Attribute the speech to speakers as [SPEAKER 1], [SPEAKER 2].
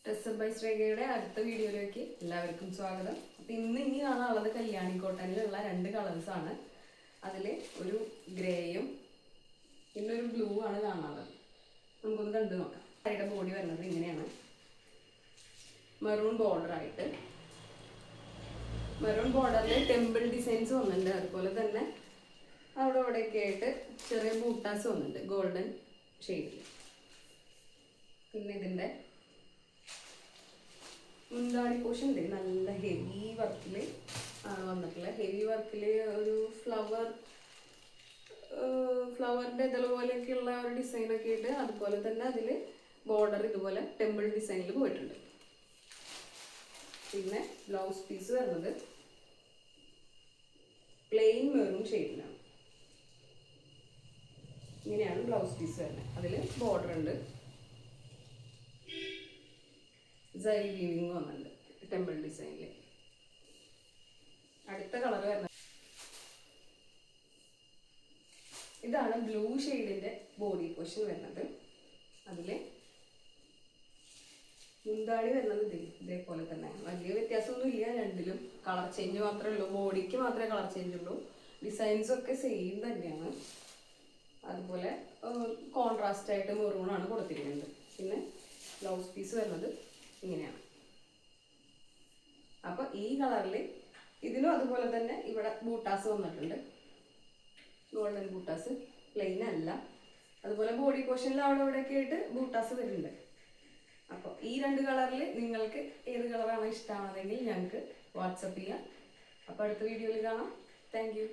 [SPEAKER 1] Tussar by ശ്രേഖയുടെ അടുത്ത വീഡിയോയിലേക്ക് എല്ലാവർക്കും സ്വാഗതം. അപ്പം ഇനി കാണാനുള്ളത് കല്യാണി കോട്ടണിലുള്ള 2 കളേഴ്സാണ്. അതിൽ ഒരു ഗ്രേയും പിന്നെ ഒരു ബ്ലൂ ആണ് കാണാനുള്ളത്. നമുക്കൊന്ന് കണ്ടു നോക്കാം. സാരിയുടെ ബോഡി വരുന്നത് ഇങ്ങനെയാണ്. മെറൂൺ ബോർഡറായിട്ട്, മെറൂൺ ബോർഡറിൽ ടെമ്പിൾ ഡിസൈൻസ് വന്നിട്ടുണ്ട്. അതുപോലെ തന്നെ അവിടെ ഇവിടെയൊക്കെ ആയിട്ട് ചെറിയ ബൂട്ടാസ് വന്നിട്ടുണ്ട് ഗോൾഡൻ ഷെയ്ഡിൽ. പിന്നെ ഇതിൻ്റെ മുന്താണി പോർഷൻ ഉണ്ട്, നല്ല ഹെവി വർക്കിൽ ആണ് വന്നിട്ടുള്ളത്. ഹെവി വർക്കിൽ ഒരു ഫ്ലവറിൻ്റെ ഇതുപോലെയൊക്കെയുള്ള ഒരു ഡിസൈനൊക്കെ ആയിട്ട്, അതുപോലെ തന്നെ അതിൽ ബോർഡർ ഇതുപോലെ ടെമ്പിൾ ഡിസൈനിൽ പോയിട്ടുണ്ട്. പിന്നെ ബ്ലൗസ് പീസ് വരുന്നത് പ്ലെയിൻ മെറൂൺ ഷെയ്ഡിലാണ്. ഇങ്ങനെയാണ് ബ്ലൗസ് പീസ് വരുന്നത്. അതിൽ ബോർഡർ ഉണ്ട്, സൈൽ വീവിങ് വന്നിട്ടുണ്ട് ടെമ്പിൾ ഡിസൈനിൽ. അടുത്ത കളർ വരുന്നത് ഇതാണ്, ബ്ലൂ ഷെയ്ഡിന്റെ ബോഡി പോർഷൻ വരുന്നത്. അതിൽ മുന്താണി വരുന്നത് ഇതേപോലെ തന്നെ, വലിയ വ്യത്യാസമൊന്നും ഇല്ല രണ്ടിലും. കളർ ചേഞ്ച് മാത്രമേ ഉള്ളൂ, ബോഡിക്ക് മാത്രമേ കളർ ചേഞ്ച് ഉള്ളൂ. ഡിസൈൻസ് ഒക്കെ സെയിം തന്നെയാണ്. അതുപോലെ കോൺട്രാസ്റ്റ് ആയിട്ട് മെറൂൺ ആണ് കൊടുത്തിരിക്കുന്നത്. പിന്നെ ബ്ലൗസ് പീസ് വരുന്നത് ഇങ്ങനെയാണ്. അപ്പൊ ഈ കളറിൽ ഇതിനും അതുപോലെ തന്നെ ഇവിടെ ബൂട്ടാസ് വന്നിട്ടുണ്ട്, ഗോൾഡൻ ബൂട്ടാസ്, പ്ലെയിൻ അല്ല. അതുപോലെ ബോഡി പോർഷനിൽ അവിടെ ഇവിടെയൊക്കെ ആയിട്ട് ബൂട്ടാസ് വരുന്നുണ്ട്. അപ്പോൾ ഈ 2 കളറിൽ നിങ്ങൾക്ക് ഏത് കളറാണ് ഇഷ്ടമാണെന്നെങ്കിൽ ഞങ്ങൾക്ക് വാട്സപ്പ് ചെയ്യാം. അപ്പോൾ അടുത്ത വീഡിയോയിൽ കാണാം. Thank you.